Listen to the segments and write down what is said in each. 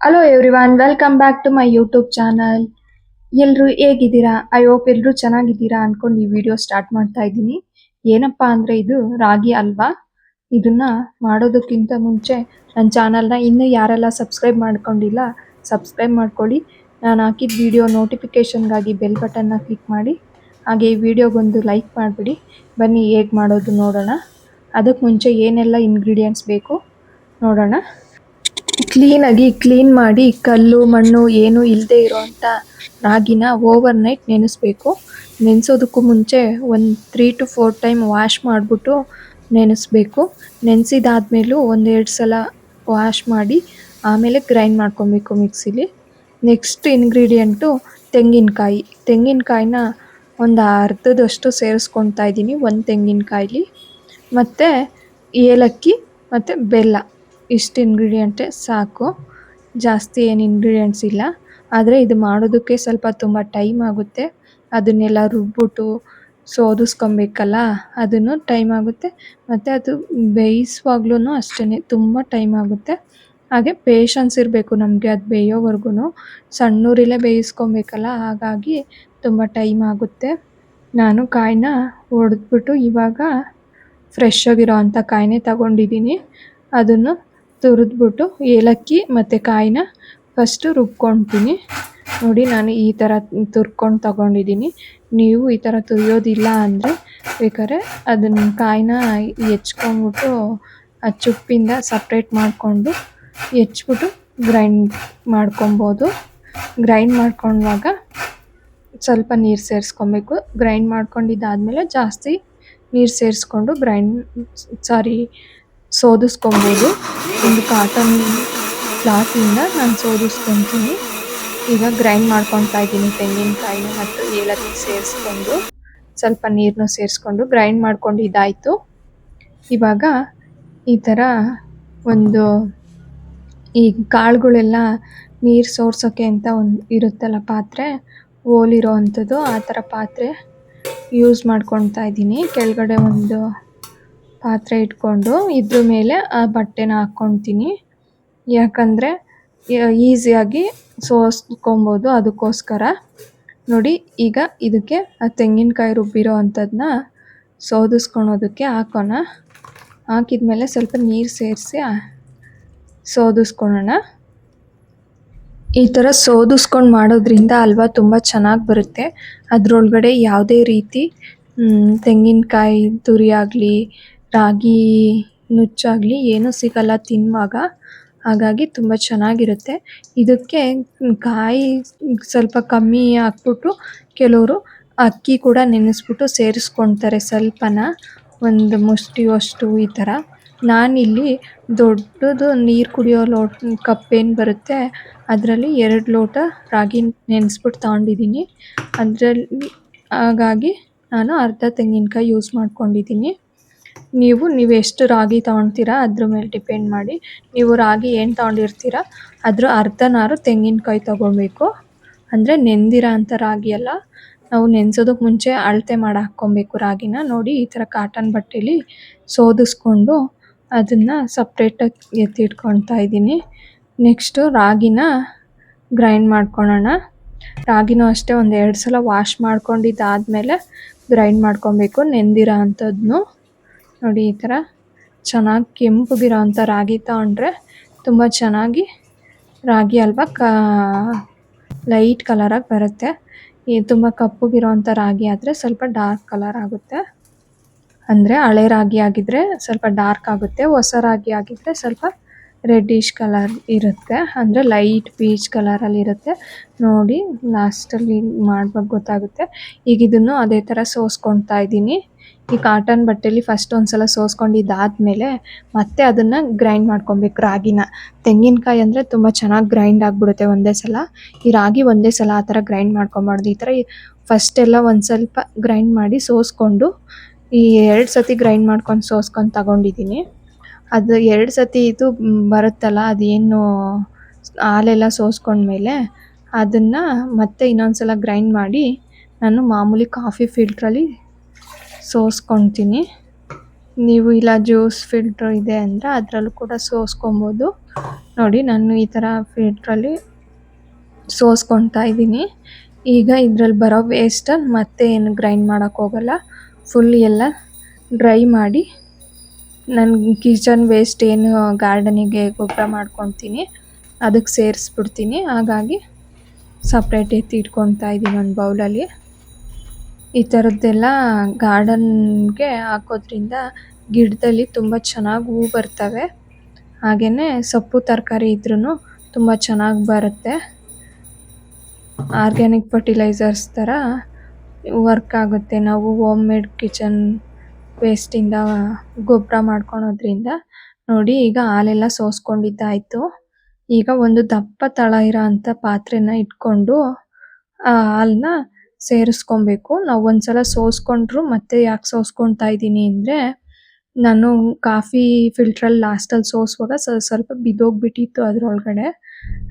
Hello everyone, welcome back to my YouTube channel. ಎಲ್ಲರೂ ಹೇಗಿದ್ದೀರಾ? I hope ಎಲ್ಲರೂ ಚೆನ್ನಾಗಿದ್ದೀರಾ ಅನ್ಕೊಂಡು ಈ ವಿಡಿಯೋ ಸ್ಟಾರ್ಟ್ ಮಾಡ್ತಾ ಇದ್ದೀನಿ. ಏನಪ್ಪಾ ಅಂದ್ರೆ ಇದು ರಾಗಿ ಹಲ್ವಾ. ಇದನ್ನ ಮಾಡೋದಕ್ಕಿಂತ ಮುಂಚೆ ನನ್ನ ಚಾನಲ್ನ ಇನ್ನೂ ಯಾರೆಲ್ಲ ಸಬ್ಸ್ಕ್ರೈಬ್ ಮಾಡ್ಕೊಂಡಿಲ್ಲ ಸಬ್ಸ್ಕ್ರೈಬ್ ಮಾಡ್ಕೊಳ್ಳಿ. ನಾನು ಹಾಕಿದ ವಿಡಿಯೋ ನೋಟಿಫಿಕೇಶನ್ಗಾಗಿ ಬೆಲ್ ಬಟನ್ನ ಕ್ಲಿಕ್ ಮಾಡಿ. ಹಾಗೆ ಈ ವಿಡಿಯೋಗೊಂದು ಲೈಕ್ ಮಾಡಿಬಿಡಿ. ಬನ್ನಿ ಹೇಗೆ ಮಾಡೋದು ನೋಡೋಣ. ಅದಕ್ಕೆ ಮುಂಚೆ ಏನೆಲ್ಲ ಇಂಗ್ರೀಡಿಯೆಂಟ್ಸ್ ಬೇಕು ನೋಡೋಣ. ಕ್ಲೀನಾಗಿ ಕ್ಲೀನ್ ಮಾಡಿ ಕಲ್ಲು ಮಣ್ಣು ಏನು ಇಲ್ಲದೆ ಇರೋವಂಥ ರಾಗಿನ ಓವರ್ ನೈಟ್ ನೆನೆಸ್ಬೇಕು. ನೆನೆಸೋದಕ್ಕೂ ಮುಂಚೆ ಒಂದು 3 to 4 ಟೈಮ್ ವಾಶ್ ಮಾಡಿಬಿಟ್ಟು ನೆನೆಸ್ಬೇಕು. ನೆನೆಸಿದಾದ್ಮೇಲೂ 1-2 ಸಲ ವಾಶ್ ಮಾಡಿ ಆಮೇಲೆ ಗ್ರೈಂಡ್ ಮಾಡ್ಕೊಬೇಕು ಮಿಕ್ಸಿಲಿ. ನೆಕ್ಸ್ಟ್ ಇಂಗ್ರೀಡಿಯೆಂಟು ತೆಂಗಿನಕಾಯಿ. ತೆಂಗಿನಕಾಯಿನ ಒಂದು ಅರ್ಧದಷ್ಟು ಸೇರಿಸ್ಕೊತಾ ಇದ್ದೀನಿ ಒಂದು ತೆಂಗಿನಕಾಯಿಲಿ. ಮತ್ತು ಏಲಕ್ಕಿ ಮತ್ತು ಬೆಲ್ಲ, ಇಷ್ಟು ಇಂಗ್ರೀಡಿಯೆಂಟೇ ಸಾಕು. ಜಾಸ್ತಿ ಏನು ಇಂಗ್ರೀಡಿಯೆಂಟ್ಸ್ ಇಲ್ಲ. ಆದರೆ ಇದು ಮಾಡೋದಕ್ಕೆ ಸ್ವಲ್ಪ ತುಂಬ ಟೈಮ್ ಆಗುತ್ತೆ. ಅದನ್ನೆಲ್ಲ ರುಬ್ಬಿಟ್ಟು ಸೋದಿಸ್ಕೊಬೇಕಲ್ಲ, ಅದನ್ನು ಟೈಮ್ ಆಗುತ್ತೆ. ಮತ್ತು ಅದು ಬೇಯಿಸುವಾಗ್ಲೂ ಅಷ್ಟೇ ತುಂಬ ಟೈಮ್ ಆಗುತ್ತೆ. ಹಾಗೆ ಪೇಷನ್ಸ್ ಇರಬೇಕು ನಮಗೆ ಅದು ಬೇಯೋವರೆಗೂ. ಸಣ್ಣೂರಿಲೇ ಬೇಯಿಸ್ಕೊಬೇಕಲ್ಲ, ಹಾಗಾಗಿ ತುಂಬ ಟೈಮ್ ಆಗುತ್ತೆ. ನಾನು ಕಾಯಿನ ಹೊಡೆದ್ಬಿಟ್ಟು ಇವಾಗ ಫ್ರೆಶ್ ಆಗಿರೋ ಅಂಥ ಕಾಯಿನೇ ತಗೊಂಡಿದ್ದೀನಿ. ಅದನ್ನು ತುರಿದ್ಬಿಟ್ಟು ಏಲಕ್ಕಿ ಮತ್ತು ಕಾಯಿನ ಫಸ್ಟು ರುಬ್ಕೊಳ್ತೀನಿ. ನೋಡಿ, ನಾನು ಈ ಥರ ತುರ್ಕೊಂಡು ತಗೊಂಡಿದ್ದೀನಿ. ನೀವು ಈ ಥರ ತುರಿಯೋದಿಲ್ಲ ಅಂದರೆ ಬೇಕಾದ್ರೆ ಅದನ್ನು ಕಾಯಿನ ಹೆಚ್ಕೊಂಬಿಟ್ಟು ಆ ಚುಪ್ಪಿಂದ ಸಪ್ರೇಟ್ ಮಾಡಿಕೊಂಡು ಹೆಚ್ಬಿಟ್ಟು ಗ್ರೈಂಡ್ ಮಾಡ್ಕೊಬೋದು. ಗ್ರೈಂಡ್ ಮಾಡ್ಕೊಳ್ಳುವಾಗ ಸ್ವಲ್ಪ ನೀರು ಸೇರಿಸ್ಕೊಬೇಕು. ಗ್ರೈಂಡ್ ಮಾಡ್ಕೊಂಡಿದ್ದಾದಮೇಲೆ ಜಾಸ್ತಿ ನೀರು ಸೇರಿಸ್ಕೊಂಡು ಸೋದಿಸ್ಕೊಬೋದು. ಒಂದು ಕಾಟನ್ ಕ್ಲಾತಿಂದ ನಾನು ಸೋದಿಸ್ಕೊತೀನಿ. ಈಗ ಗ್ರೈಂಡ್ ಮಾಡ್ಕೊತಾ ಇದ್ದೀನಿ ತೆಂಗಿನಕಾಯಿನ ಮತ್ತು ಏಲಕ್ಕಿ ಸೇರಿಸ್ಕೊಂಡು, ಸ್ವಲ್ಪ ನೀರನ್ನು ಸೇರಿಸ್ಕೊಂಡು ಗ್ರೈಂಡ್ ಮಾಡ್ಕೊಂಡು ಇದಾಯಿತು. ಇವಾಗ ಈ ಥರ ಒಂದು ಈ ಕಾಳುಗಳೆಲ್ಲ ನೀರು ಸೋರ್ಸೋಕ್ಕೆ ಅಂತ ಒಂದು ಇರುತ್ತಲ್ಲ ಪಾತ್ರೆ, ಹೋಲಿರೋ ಅಂಥದ್ದು, ಆ ಥರ ಪಾತ್ರೆ ಯೂಸ್ ಮಾಡ್ಕೊತಾ ಇದ್ದೀನಿ. ಕೆಳಗಡೆ ಒಂದು ಪಾತ್ರೆ ಇಟ್ಕೊಂಡು ಇದ್ರ ಮೇಲೆ ಆ ಬಟ್ಟೆನ ಹಾಕ್ಕೊತೀನಿ. ಯಾಕಂದರೆ ಈಸಿಯಾಗಿ ಸೋಸ್ಕೊಬೋದು, ಅದಕ್ಕೋಸ್ಕರ. ನೋಡಿ, ಈಗ ಇದಕ್ಕೆ ಆ ತೆಂಗಿನಕಾಯಿ ರುಬ್ಬಿರೋ ಅಂಥದ್ದನ್ನ ಸೋದಿಸ್ಕೊಳೋದಕ್ಕೆ ಹಾಕೋಣ. ಹಾಕಿದ್ಮೇಲೆ ಸ್ವಲ್ಪ ನೀರು ಸೇರಿಸಿ ಸೋದಿಸ್ಕೊಳ್ಳೋಣ. ಈ ಥರ ಸೋದಿಸ್ಕೊಂಡು ಮಾಡೋದ್ರಿಂದ ಹಲ್ವಾ ತುಂಬ ಚೆನ್ನಾಗಿ ಬರುತ್ತೆ. ಅದರೊಳಗಡೆ ಯಾವುದೇ ರೀತಿ ತೆಂಗಿನಕಾಯಿ ತುರಿ ಆಗಲಿ ರಾಗಿ ನುಚ್ಚಾಗಲಿ ಏನೂ ಸಿಗಲ್ಲ ತಿನ್ನುವಾಗ. ಹಾಗಾಗಿ ತುಂಬ ಚೆನ್ನಾಗಿರುತ್ತೆ. ಇದಕ್ಕೆ ಕಾಯಿ ಸ್ವಲ್ಪ ಕಮ್ಮಿ ಹಾಕ್ಬಿಟ್ಟು ಕೆಲವರು ಅಕ್ಕಿ ಕೂಡ ನೆನೆಸ್ಬಿಟ್ಟು ಸೇರಿಸ್ಕೊಳ್ತಾರೆ ಸ್ವಲ್ಪನ, ಒಂದು ಮುಷ್ಟಿಯಷ್ಟು ಈ ಥರ. ನಾನಿಲ್ಲಿ ದೊಡ್ಡದು ನೀರು ಕುಡಿಯೋ ಕಪ್ಪೇನು ಬರುತ್ತೆ ಅದರಲ್ಲಿ 2 ಲೋಟ ರಾಗಿ ನೆನೆಸ್ಬಿಟ್ಟು ತಗೊಂಡಿದ್ದೀನಿ. ಅದರಲ್ಲಿ ಹಾಗಾಗಿ ನಾನು ಅರ್ಧ ತೆಂಗಿನಕಾಯಿ ಯೂಸ್ ಮಾಡ್ಕೊಂಡಿದ್ದೀನಿ. ನೀವು ಎಷ್ಟು ರಾಗಿ ತೊಗೊಳ್ತೀರಾ ಅದ್ರ ಮೇಲೆ ಡಿಪೆಂಡ್ ಮಾಡಿ. ನೀವು ರಾಗಿ ಏನು ತೊಗೊಂಡಿರ್ತೀರ ಅದ್ರ ಅರ್ಧನಾರು ತೆಂಗಿನಕಾಯಿ ತೊಗೋಬೇಕು. ಅಂದರೆ ನೆಂದಿರೋ ಅಂಥ ರಾಗಿ ಅಲ್ಲ. ನಾವು ನೆನೆಸೋದಕ್ಕೆ ಮುಂಚೆ ಅಳತೆ ಮಾಡಿ ಹಾಕ್ಕೊಬೇಕು ರಾಗಿನ. ನೋಡಿ, ಈ ಥರ ಕಾಟನ್ ಬಟ್ಟೆಲಿ ಸೋದಿಸ್ಕೊಂಡು ಅದನ್ನು ಸಪ್ರೇಟಾಗಿ ಎತ್ತಿಟ್ಕೊಳ್ತಾ ಇದ್ದೀನಿ. ನೆಕ್ಸ್ಟು ರಾಗಿನ ಗ್ರೈಂಡ್ ಮಾಡ್ಕೊಳ್ಳೋಣ. ರಾಗಿನೂ ಅಷ್ಟೇ 1-2 ಸಲ ವಾಶ್ ಮಾಡ್ಕೊಂಡಿದ್ದಾದಮೇಲೆ ಗ್ರೈಂಡ್ ಮಾಡ್ಕೊಬೇಕು ನೆಂದಿರೋ ಅಂಥದ್ದನ್ನು. ನೋಡಿ, ಈ ಥರ ಚೆನ್ನಾಗಿ ಕೆಂಪಗಿರೋ ಅಂಥ ರಾಗಿ ತಗೊಂಡ್ರೆ ತುಂಬ ಚೆನ್ನಾಗಿ ರಾಗಿ ಹಲ್ವಾ ಲೈಟ್ ಕಲರಾಗಿ ಬರುತ್ತೆ. ಈ ತುಂಬ ಕಪ್ಪಗಿರೋ ಅಂಥ ರಾಗಿ ಆದರೆ ಸ್ವಲ್ಪ ಡಾರ್ಕ್ ಕಲರ್ ಆಗುತ್ತೆ. ಅಂದರೆ ಹಳೆ ರಾಗಿ ಆಗಿದ್ದರೆ ಸ್ವಲ್ಪ ಡಾರ್ಕ್ ಆಗುತ್ತೆ, ಹೊಸ ರಾಗಿ ಆಗಿದ್ದರೆ ಸ್ವಲ್ಪ ರೆಡ್ಡಿಶ್ ಕಲರ್ ಇರುತ್ತೆ, ಅಂದರೆ ಲೈಟ್ ಪೀಚ್ ಕಲರಲ್ಲಿ ಇರುತ್ತೆ. ನೋಡಿ, ಲಾಸ್ಟಲ್ಲಿ ಮಾಡುವಾಗ ಗೊತ್ತಾಗುತ್ತೆ. ಈಗ ಇದನ್ನು ಅದೇ ಥರ ಸೋಸ್ಕೊಳ್ತಾ ಇದ್ದೀನಿ. ಈ ಕಾಟನ್ ಬಟ್ಟೆಲಿ ಫಸ್ಟ್ ಒಂದು ಸಲ ಸೋಸ್ಕೊಂಡಿದ್ದಾದಮೇಲೆ ಮತ್ತೆ ಅದನ್ನು ಗ್ರೈಂಡ್ ಮಾಡ್ಕೊಬೇಕು ರಾಗಿನ. ತೆಂಗಿನಕಾಯಿ ಅಂದರೆ ತುಂಬ ಚೆನ್ನಾಗಿ ಗ್ರೈಂಡ್ ಆಗಿಬಿಡುತ್ತೆ ಒಂದೇ ಸಲ. ಈ ರಾಗಿ ಒಂದೇ ಸಲ ಆ ಥರ ಗ್ರೈಂಡ್ ಮಾಡ್ಕೊಬಾರ್ದು. ಈ ಥರ ಫಸ್ಟೆಲ್ಲ ಒಂದು ಸ್ವಲ್ಪ ಗ್ರೈಂಡ್ ಮಾಡಿ ಸೋಸ್ಕೊಂಡು ಈ 2 ಸತಿ ಗ್ರೈಂಡ್ ಮಾಡ್ಕೊಂಡು ಸೋಸ್ಕೊಂಡು ತಗೊಂಡಿದ್ದೀನಿ. ಅದು 2 ಸತಿ ಇದು ಬರುತ್ತಲ್ಲ, ಅದೇನು ಹಾಲೆಲ್ಲ ಸೋಸ್ಕೊಂಡ್ಮೇಲೆ ಅದನ್ನು ಮತ್ತೆ ಇನ್ನೊಂದು ಸಲ ಗ್ರೈಂಡ್ ಮಾಡಿ ನಾನು ಮಾಮೂಲಿ ಕಾಫಿ ಫಿಲ್ಟ್ರಲ್ಲಿ ಸೋಸ್ಕೊಳ್ತೀನಿ. ನೀವು ಇಲ್ಲ ಜ್ಯೂಸ್ ಫಿಲ್ಟರ್ ಇದೆ ಅಂದರೆ ಅದರಲ್ಲೂ ಕೂಡ ಸೋಸ್ಕೊಬೋದು. ನೋಡಿ ನಾನು ಈ ಥರ ಫಿಲ್ಟ್ರಲ್ಲಿ ಸೋಸ್ಕೊತಾ ಇದ್ದೀನಿ. ಈಗ ಇದ್ರಲ್ಲಿ ಬರೋ ವೇಸ್ಟನ್ನು ಮತ್ತೆ ಏನು ಗ್ರೈಂಡ್ ಮಾಡೋಕ್ಕೆ ಹೋಗಲ್ಲ, ಫುಲ್ ಎಲ್ಲ ಡ್ರೈ ಮಾಡಿ ನನ್ನ ಕಿಚನ್ ವೇಸ್ಟ್ ಏನು ಗಾರ್ಡನಿಗೆ ಗೊಬ್ಬರ ಮಾಡ್ಕೊತೀನಿ ಅದಕ್ಕೆ ಸೇರಿಸ್ಬಿಡ್ತೀನಿ. ಹಾಗಾಗಿ ಸಪ್ರೇಟ್ ಎತ್ತಿ ಇಟ್ಕೊತಾ ಇದ್ದೀನಿ ಒಂದು ಬೌಲಲ್ಲಿ. ಈ ಥರದ್ದೆಲ್ಲ ಗಾರ್ಡನ್ಗೆ ಹಾಕೋದ್ರಿಂದ ಗಿಡದಲ್ಲಿ ತುಂಬ ಚೆನ್ನಾಗಿ ಹೂ ಬರ್ತವೆ. ಹಾಗೆಯೇ ಸೊಪ್ಪು ತರಕಾರಿ ಇದ್ರೂ ತುಂಬ ಚೆನ್ನಾಗಿ ಬರುತ್ತೆ. ಆರ್ಗ್ಯಾನಿಕ್ ಫರ್ಟಿಲೈಸರ್ಸ್ ಥರ ವರ್ಕ್ ಆಗುತ್ತೆ. ನಾವು ಹೋಮ್ ಮೇಡ್ ಕಿಚನ್ ವೇಸ್ಟಿಂದ ಗೊಬ್ಬರ ಮಾಡ್ಕೊಳೋದ್ರಿಂದ. ನೋಡಿ ಈಗ ಹಾಲೆಲ್ಲ ಸೋಸ್ಕೊಂಡಿದ್ದಾಯಿತು. ಈಗ ಒಂದು ದಪ್ಪ ತಳ ಇರೋ ಅಂಥ ಪಾತ್ರೆನ ಇಟ್ಕೊಂಡು ಆ ಹಾಲನ್ನ ಸೇರಿಸ್ಕೊಬೇಕು. ನಾವು ಒಂದ್ಸಲ ಸೋಸ್ಕೊಂಡ್ರು ಮತ್ತೆ ಯಾಕೆ ಸೋಸ್ಕೊತಾ ಇದ್ದೀನಿ ಅಂದರೆ, ನಾನು ಕಾಫಿ ಫಿಲ್ಟ್ರಲ್ಲಿ ಲಾಸ್ಟಲ್ಲಿ ಸೋಸುವಾಗ ಸ್ವಲ್ಪ ಬಿದ್ದೋಗ್ಬಿಟ್ಟಿತ್ತು ಅದರೊಳಗಡೆ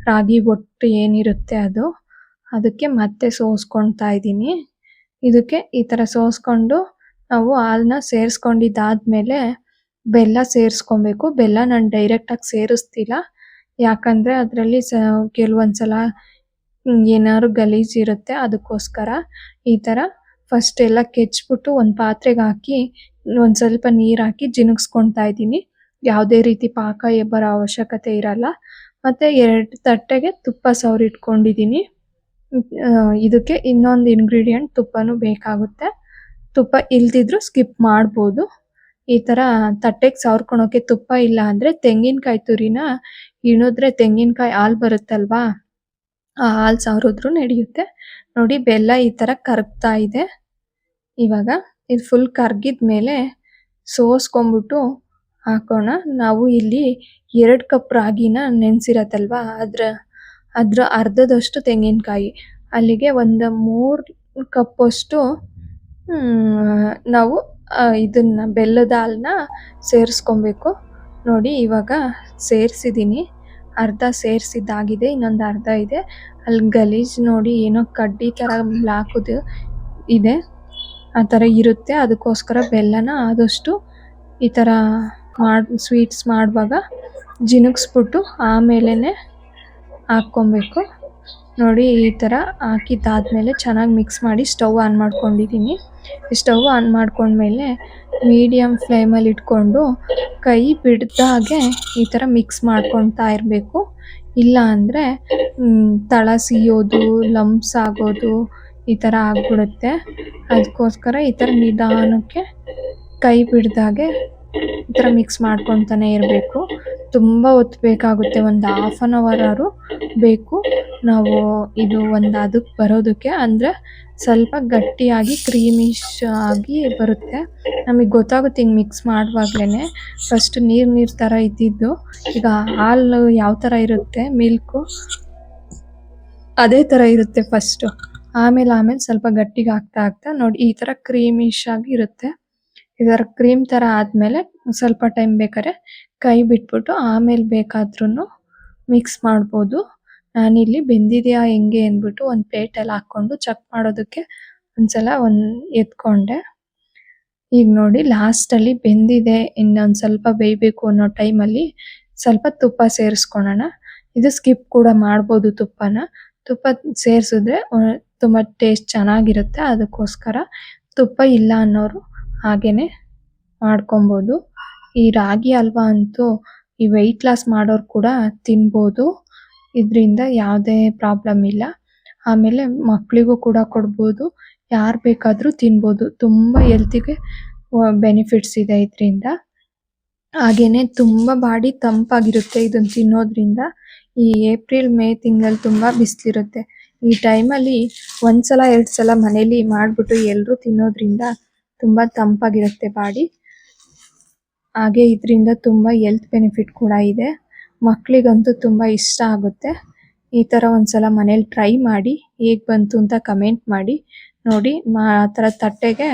ರಾಗಿ ಒಟ್ಟು ಏನಿರುತ್ತೆ ಅದು. ಅದಕ್ಕೆ ಮತ್ತೆ ಸೋಸ್ಕೊತಾ ಇದ್ದೀನಿ. ಇದಕ್ಕೆ ಈ ಥರ ಸೋಸ್ಕೊಂಡು ನಾವು ಹಾಲನ್ನ ಸೇರಿಸ್ಕೊಂಡಿದ್ದಾದ್ಮೇಲೆ ಬೆಲ್ಲ ಸೇರಿಸ್ಕೊಬೇಕು. ಬೆಲ್ಲ ನಾನು ಡೈರೆಕ್ಟಾಗಿ ಸೇರಿಸ್ತಿಲ್ಲ, ಯಾಕಂದರೆ ಅದರಲ್ಲಿ ಕೆಲವೊಂದ್ಸಲ ಏನಾದ್ರು ಗಲೀಜಿರುತ್ತೆ, ಅದಕ್ಕೋಸ್ಕರ ಈ ಥರ ಫಸ್ಟ್ ಎಲ್ಲ ಕೆಚ್ಬಿಟ್ಟು ಒಂದು ಪಾತ್ರೆಗೆ ಹಾಕಿ ಒಂದು ಸ್ವಲ್ಪ ನೀರು ಹಾಕಿ ಜಿನುಗಿಸ್ಕೊತಾ ಇದ್ದೀನಿ. ಯಾವುದೇ ರೀತಿ ಪಾಕ ಬರೋ ಅವಶ್ಯಕತೆ ಇರಲ್ಲ. ಮತ್ತು 2 ತಟ್ಟೆಗೆ ತುಪ್ಪ ಸವರಿಟ್ಕೊಂಡಿದ್ದೀನಿ. ಇದಕ್ಕೆ ಇನ್ನೊಂದು ಇಂಗ್ರೀಡಿಯೆಂಟ್ ತುಪ್ಪನೂ ಬೇಕಾಗುತ್ತೆ. ತುಪ್ಪ ಇಲ್ದಿದ್ರೂ ಸ್ಕಿಪ್ ಮಾಡ್ಬೋದು. ಈ ಥರ ತಟ್ಟೆಗೆ ಸವರ್ಕೊಳೋಕ್ಕೆ ತುಪ್ಪ ಇಲ್ಲ ಅಂದರೆ ತೆಂಗಿನಕಾಯಿ ತುರಿನ ಇಣಿದ್ರೆ ತೆಂಗಿನಕಾಯಿ ಹಾಲು ಬರುತ್ತಲ್ವಾ, ಆ ಹಾಲು ಸವರಿದ್ರೂ ನಡೆಯುತ್ತೆ. ನೋಡಿ ಬೆಲ್ಲ ಈ ಥರ ಕರಗ್ತಾ ಇದೆ. ಇವಾಗ ಇದು ಫುಲ್ ಕರಗಿದ್ಮೇಲೆ ಸೋಸ್ಕೊಂಬಿಟ್ಟು ಹಾಕೋಣ. ನಾವು ಇಲ್ಲಿ 2 ಕಪ್ ರಾಗಿನ ನೆನೆಸಿರತ್ತಲ್ವ, ಅದ್ರ ಅರ್ಧದಷ್ಟು ತೆಂಗಿನಕಾಯಿ, ಅಲ್ಲಿಗೆ ಒಂದು 3 ಕಪ್ಪಷ್ಟು ನಾವು ಇದನ್ನ ಬೆಲ್ಲದ ಹಾಲನ್ನ ಸೇರಿಸ್ಕೊಬೇಕು. ನೋಡಿ ಇವಾಗ ಸೇರಿಸಿದ್ದೀನಿ, ಅರ್ಧ ಸೇರಿಸಿದ್ದಾಗಿದೆ, ಇನ್ನೊಂದು ಅರ್ಧ ಇದೆ. ಅಲ್ಲಿ ಗಲೀಜು ನೋಡಿ ಏನೋ ಕಡ್ಡಿ ಥರ ಬ್ಲಾಕುದು ಇದೆ, ಆ ಥರ ಇರುತ್ತೆ. ಅದಕ್ಕೋಸ್ಕರ ಬೆಲ್ಲನ ಆದಷ್ಟು ಈ ಥರ ಸ್ವೀಟ್ಸ್ ಮಾಡುವಾಗ ಜಿನುಗಿಸ್ಬಿಟ್ಟು ಆಮೇಲೆ ಹಾಕ್ಕೊಬೇಕು. ನೋಡಿ ಈ ಥರ ಹಾಕಿದ್ದಾದ್ಮೇಲೆ ಚೆನ್ನಾಗಿ ಮಿಕ್ಸ್ ಮಾಡಿ ಸ್ಟವ್ ಆನ್ ಮಾಡ್ಕೊಂಡಿದ್ದೀನಿ. ಸ್ಟವ್ ಆನ್ ಮಾಡ್ಕೊಂಡ್ಮೇಲೆ ಮೀಡಿಯಮ್ ಫ್ಲೇಮಲ್ಲಿ ಇಟ್ಕೊಂಡು ಕೈ ಬಿಡ್ದಾಗೆ ಈ ಥರ ಮಿಕ್ಸ್ ಮಾಡ್ಕೊತಾ ಇರಬೇಕು. ಇಲ್ಲ ಅಂದರೆ ತಳ ಸಿಯೋದು, ಲಂಪ್ಸ್ ಆಗೋದು ಈ ಥರ ಆಗ್ಬಿಡುತ್ತೆ. ಅದಕ್ಕೋಸ್ಕರ ಈ ಥರ ನಿಧಾನಕ್ಕೆ ಕೈ ಬಿಡ್ದಾಗೆ ಈ ಥರ ಮಿಕ್ಸ್ ಮಾಡ್ಕೊತಾನೆ ಇರಬೇಕು. ತುಂಬ ಹೊತ್ತು ಬೇಕಾಗುತ್ತೆ, ಒಂದು ½ ಆನ್ ಅವರ್ ಬೇಕು ನಾವು ಇದು ಒಂದು ಅದಕ್ಕೆ ಬರೋದಕ್ಕೆ. ಅಂದರೆ ಸ್ವಲ್ಪ ಗಟ್ಟಿಯಾಗಿ ಕ್ರೀಮಿಶ್ ಆಗಿ ಬರುತ್ತೆ. ನಮಗೆ ಗೊತ್ತಾಗುತ್ತೆ ಹಿಂಗೆ ಮಿಕ್ಸ್ ಮಾಡುವಾಗಲೇ. ಫಸ್ಟ್ ನೀರು ಥರ ಇದ್ದಿದ್ದು ಈಗ ಹಾಲು ಯಾವ ಥರ ಇರುತ್ತೆ, ಮಿಲ್ಕು ಅದೇ ಥರ ಇರುತ್ತೆ ಫಸ್ಟು. ಆಮೇಲೆ ಸ್ವಲ್ಪ ಗಟ್ಟಿಗೆ ಆಗ್ತಾ ನೋಡಿ ಈ ಥರ ಕ್ರೀಮಿಶ್ ಆಗಿ ಇರುತ್ತೆ. ಇದರ ಕ್ರೀಮ್ ಥರ ಆದಮೇಲೆ ಸ್ವಲ್ಪ ಟೈಮ್ ಬೇಕಾದ್ರೆ ಕೈ ಬಿಟ್ಬಿಟ್ಟು ಆಮೇಲೆ ಬೇಕಾದ್ರೂ ಮಿಕ್ಸ್ ಮಾಡ್ಬೋದು. ನಾನಿಲ್ಲಿ ಬೆಂದಿದೆಯಾ ಹೆಂಗೆ ಅಂದ್ಬಿಟ್ಟು ಒಂದು ಪ್ಲೇಟಲ್ಲಿ ಹಾಕ್ಕೊಂಡು ಚೆಕ್ ಮಾಡೋದಕ್ಕೆ ಒಂದ್ಸಲ ಎತ್ಕೊಂಡೆ. ಈಗ ನೋಡಿ ಲಾಸ್ಟಲ್ಲಿ ಬೆಂದಿದೆ, ಇನ್ನೊಂದು ಸ್ವಲ್ಪ ಬೇಯಬೇಕು ಅನ್ನೋ ಟೈಮಲ್ಲಿ ಸ್ವಲ್ಪ ತುಪ್ಪ ಸೇರಿಸ್ಕೊಳ್ಳೋಣ. ಇದು ಸ್ಕಿಪ್ ಕೂಡ ಮಾಡ್ಬೋದು ತುಪ್ಪನ. ತುಪ್ಪ ಸೇರಿಸಿದ್ರೆ ತುಂಬ ಟೇಸ್ಟ್ ಚೆನ್ನಾಗಿರುತ್ತೆ. ಅದಕ್ಕೋಸ್ಕರ ತುಪ್ಪ ಇಲ್ಲ ಅನ್ನೋರು ಹಾಗೇನೆ ಮಾಡ್ಕೊಬೋದು. ಈ ರಾಗಿ ಹಲ್ವಾ ಅಂತೂ ಈ ವೆಯ್ಟ್ ಲಾಸ್ ಮಾಡೋರು ಕೂಡ ತಿನ್ಬೋದು, ಇದರಿಂದ ಯಾವುದೇ ಪ್ರಾಬ್ಲಮ್ ಇಲ್ಲ. ಆಮೇಲೆ ಮಕ್ಕಳಿಗೂ ಕೂಡ ಕೊಡ್ಬೋದು, ಯಾರು ಬೇಕಾದರೂ ತಿನ್ಬೋದು. ತುಂಬ ಹೆಲ್ತಿಗೆ ಬೆನಿಫಿಟ್ಸ್ ಇದೆ ಇದರಿಂದ. ಹಾಗೆಯೇ ತುಂಬ ಬಾಡಿ ತಂಪಾಗಿರುತ್ತೆ ಇದನ್ನು ತಿನ್ನೋದ್ರಿಂದ. ಈ ಏಪ್ರಿಲ್ ಮೇ ತಿಂಗಳಲ್ಲಿ ತುಂಬ ಬಿಸಿಲಿರುತ್ತೆ. ಈ ಟೈಮಲ್ಲಿ 1 ಸಲ 2 ಸಲ ಮನೇಲಿ ಮಾಡಿಬಿಟ್ಟು ಎಲ್ಲರೂ ತಿನ್ನೋದ್ರಿಂದ ತುಂಬ ತಂಪಾಗಿರುತ್ತೆ ಬಾಡಿ. ಹಾಗೆ ಇದರಿಂದ ತುಂಬ ಹೆಲ್ತ್ ಬೆನಿಫಿಟ್ ಕೂಡ ಇದೆ. ಮಕ್ಕಳಿಗಂತೂ ತುಂಬ ಇಷ್ಟ ಆಗುತ್ತೆ. ಈ ಥರ ಒಂದ್ಸಲ ಮನೇಲಿ ಟ್ರೈ ಮಾಡಿ ಹೇಗೆ ಬಂತು ಅಂತ ಕಮೆಂಟ್ ಮಾಡಿ. ನೋಡಿ ಆ ಥರ ತಟ್ಟೆಗೆ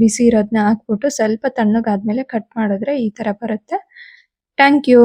ಬಿಸಿ ಇರೋದನ್ನ ಹಾಕ್ಬಿಟ್ಟು ಸ್ವಲ್ಪ ತಣ್ಣಗಾದ್ಮೇಲೆ ಕಟ್ ಮಾಡಿದ್ರೆ ಈ ಥರ ಬರುತ್ತೆ. Thank you.